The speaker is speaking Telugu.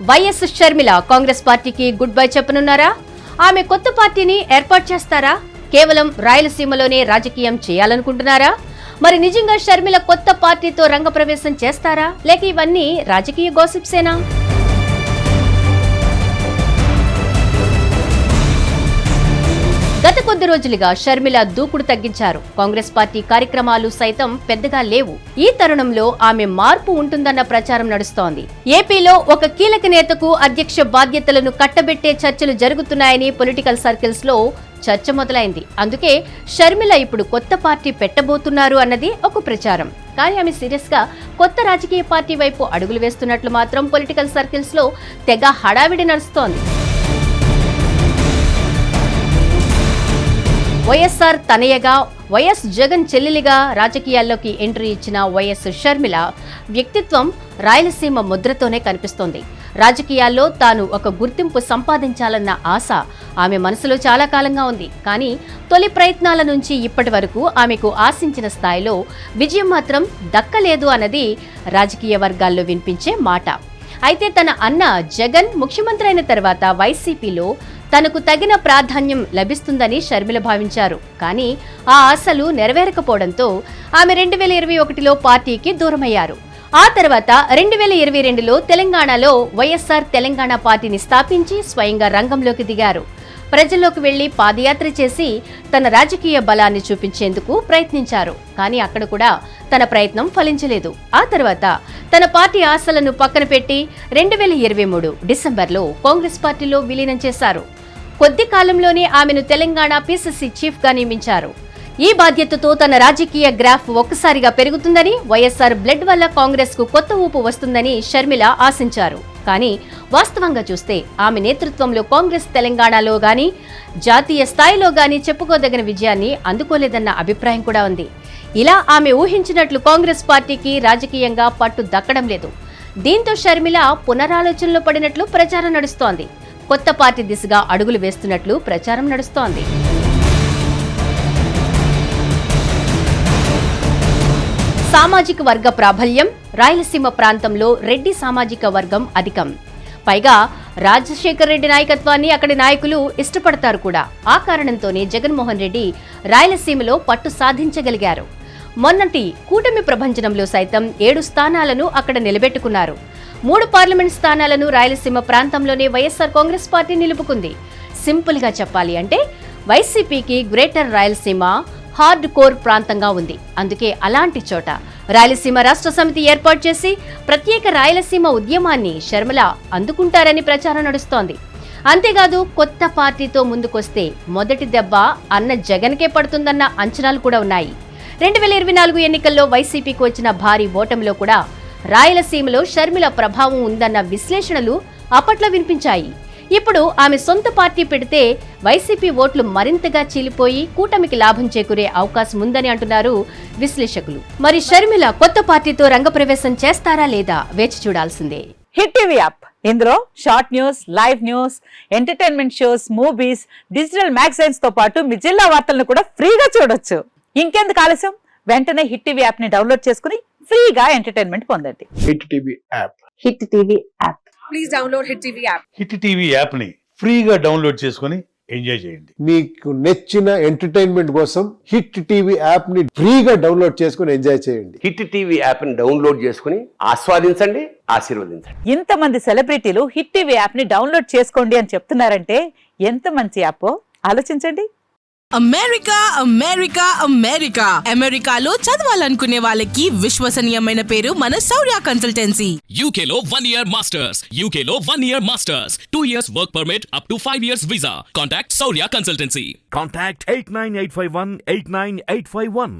వైఎస్ షర్మిల కాంగ్రెస్ పార్టీకి గుడ్ బై చెప్పనున్నారా? ఆమె కొత్త పార్టీని ఏర్పాటు చేస్తారా? కేవలం రాయలసీమలోనే రాజకీయం చేయాలనుకుంటున్నారా? మరి నిజంగా షర్మిల కొత్త పార్టీతో రంగప్రవేశం చేస్తారా, లేక ఇవన్నీ రాజకీయ గాసిప్సేనా? గత కొద్ది రోజులుగా షర్మిల దూకుడు తగ్గించారు. కాంగ్రెస్ పార్టీ కార్యక్రమాలు సైతం పెద్దగా లేవు. ఈ తరుణంలో ఆమె మార్పు ఉంటుందన్న ప్రచారం నడుస్తోంది. ఏపీలో ఒక కీలక నేతకు అధ్యక్ష బాధ్యతలను కట్టబెట్టే చర్చలు జరుగుతున్నాయని పొలిటికల్ సర్కిల్స్ లో చర్చ మొదలైంది. అందుకే షర్మిల ఇప్పుడు కొత్త పార్టీ పెట్టబోతున్నారు అన్నది ఒక ప్రచారం. కానీ ఆమె సీరియస్ గా కొత్త రాజకీయ పార్టీ వైపు అడుగులు వేస్తున్నట్లు మాత్రం పొలిటికల్ సర్కిల్స్ లో తెగ హడావిడి నడుస్తోంది. వైఎస్ఆర్ తనయగా, వైఎస్ జగన్ చెల్లెలిగా రాజకీయాల్లోకి ఎంట్రీ ఇచ్చిన వైఎస్ షర్మిల వ్యక్తిత్వం రాయలసీమ ముద్రతోనే కనిపిస్తోంది. రాజకీయాల్లో తాను ఒక గుర్తింపు సంపాదించాలన్న ఆశ ఆమె మనసులో చాలా కాలంగా ఉంది. కానీ తొలి ప్రయత్నాల నుంచి ఇప్పటి వరకు ఆమెకు ఆశించిన స్థాయిలో విజయం మాత్రం దక్కలేదు అన్నది రాజకీయ వర్గాల్లో వినిపించే మాట. అయితే తన అన్న జగన్ ముఖ్యమంత్రి అయిన తర్వాత వైసీపీలో తనకు తగిన ప్రాధాన్యం లభిస్తుందని షర్మిల భావించారు. కానీ ఆ ఆశలు నెరవేరకపోవడంతో ఆమె 2021లో పార్టీకి దూరమయ్యారు. ఆ తర్వాత 2022లో తెలంగాణలో వైఎస్ఆర్ తెలంగాణ పార్టీని స్థాపించి స్వయంగా రంగంలోకి దిగారు. ప్రజల్లోకి వెళ్లి పాదయాత్ర చేసి తన రాజకీయ బలాన్ని చూపించేందుకు ప్రయత్నించారు. కానీ అక్కడ కూడా తన ప్రయత్నం ఫలించలేదు. ఆ తర్వాత తన పార్టీ ఆశలను పక్కన పెట్టి 2023 డిసెంబర్లో కాంగ్రెస్ పార్టీలో విలీనం చేశారు. కొద్ది కాలంలోనే ఆమెను తెలంగాణ పీసీసీ చీఫ్ గా నియమించారు. ఈ బాధ్యతతో తన రాజకీయ గ్రాఫ్ ఒక్కసారిగా పెరుగుతుందని, వైఎస్ఆర్ బ్లడ్ వల్ల కాంగ్రెస్ కు కొత్త ఊపు వస్తుందని షర్మిల ఆశించారు. కానీ వాస్తవంగా చూస్తే ఆమె నేతృత్వంలో కాంగ్రెస్ తెలంగాణలో గాని, జాతీయ స్థాయిలో గాని చెప్పుకోదగిన విజయాన్ని అందుకోలేదన్న అభిప్రాయం కూడా ఉంది. ఇలా ఆమె ఊహించినట్లు కాంగ్రెస్ పార్టీకి రాజకీయంగా పట్టు దక్కడం లేదు. దీంతో షర్మిల పునరాలోచనలో పడినట్లు ప్రచారం నడుస్తోంది. కొత్త పార్టీ దిశగా అడుగులు వేస్తున్నట్లు ప్రచారం నడుస్తోంది. సామాజిక వర్గ ప్రాబల్యం రాయలసీమ ప్రాంతంలో రెడ్డి సామాజిక వర్గం అధికం. పైగా రాజశేఖర్ రెడ్డి నాయకత్వాన్ని అక్కడి నాయకులు ఇష్టపడతారు కూడా. ఆ కారణంతోనే జగన్మోహన్ రెడ్డి రాయలసీమలో పట్టు సాధించగలిగారు. మొన్నటి కూటమి ప్రభంజనంలో సైతం 7 స్థానాలను అక్కడ నిలబెట్టుకున్నారు. 3 పార్లమెంట్ స్థానాలను రాయలసీమ ప్రాంతంలోనే వైఎస్ఆర్ కాంగ్రెస్ పార్టీ నిలుపుకుంది. సింపుల్ గా చెప్పాలి అంటే వైసీపీకి గ్రేటర్ రాయలసీమ హార్డ్ కోర్ ప్రాంతంగా ఉంది. అందుకే అలాంటి చోట రాయలసీమ రాష్ట్ర సమితి ఏర్పాటు చేసి ప్రత్యేక రాయలసీమ ఉద్యమాన్ని షర్మిల అందుకుంటారని ప్రచారం నడుస్తోంది. అంతేకాదు కొత్త పార్టీతో ముందుకొస్తే మొదటి దెబ్బ అన్న జగన్కే పడుతుందన్న అంచనాలు కూడా ఉన్నాయి. 2024 ఎన్నికల్లో వైసీపీకి వచ్చిన భారీ ఓటమిలో కూడా రాయలసీమలో షర్మిల ప్రభావం ఉందన్న విశ్లేషణలు అప్పట్లో వినిపించాయి. ఇప్పుడు ఆమె సొంత పార్టీ పెడితే వైసీపీ ఓట్లు మరింతగా చీలిపోయి కూటమికి లాభం చేకూరే అవకాశం ఉందని అంటున్నారు విశ్లేషకులు. మరి షర్మిల కొత్త పార్టీతో రంగప్రవేశం చేస్తారా లేదా వేచి చూడాల్సిందే. హిట్ టీవీ యాప్, ఇందులో short news, live news, entertainment shows, movies, digital magazines తో పాటు మీ జిల్లా వార్తలను కూడా ఫ్రీగా చూడొచ్చు. ఇంకెందుకు ఆలస్యం, వెంటనే హిట్ టీవీ యాప్ ని డౌన్లోడ్ చేసుకుని ఫ్రీగా ఎంటర్టైన్మెంట్ పొందండి. Hit TV app. Hit TV app. Please download hit TV app. Hit TV app ని ఫ్రీగా డౌన్లోడ్ చేసుకుని ఎంజాయ్ చేయండి. మీకు నచ్చిన ఎంటర్టైన్మెంట్ కోసం హిట్ టీవీ యాప్ ని ఫ్రీగా డౌన్లోడ్ చేసుకుని ఎంజాయ్ చేయండి. హిట్ టీవీ యాప్ ని డౌన్లోడ్ చేసుకుని ఆస్వాదించండి, ఆశీర్వదించండి. ఇంతమంది సెలబ్రిటీలు హిట్ టీవీ యాప్ ని డౌన్లోడ్ చేసుకోండి అని చెప్తున్నారంటే ఎంత మంచి యాప్ ఆలోచించండి. అమెరికా అమెరికా అమెరికా అమెరికాలో చదవాలనుకునే వాళ్ళకి విశ్వసనీయమైన పేరు మన శౌర్య కన్సల్టెన్సీ. UK లో 1 year masters. UK లో 1 year masters. 2 years work permit up to 5 years visa. Contact Saurya Consultancy. Contact 89851 89851.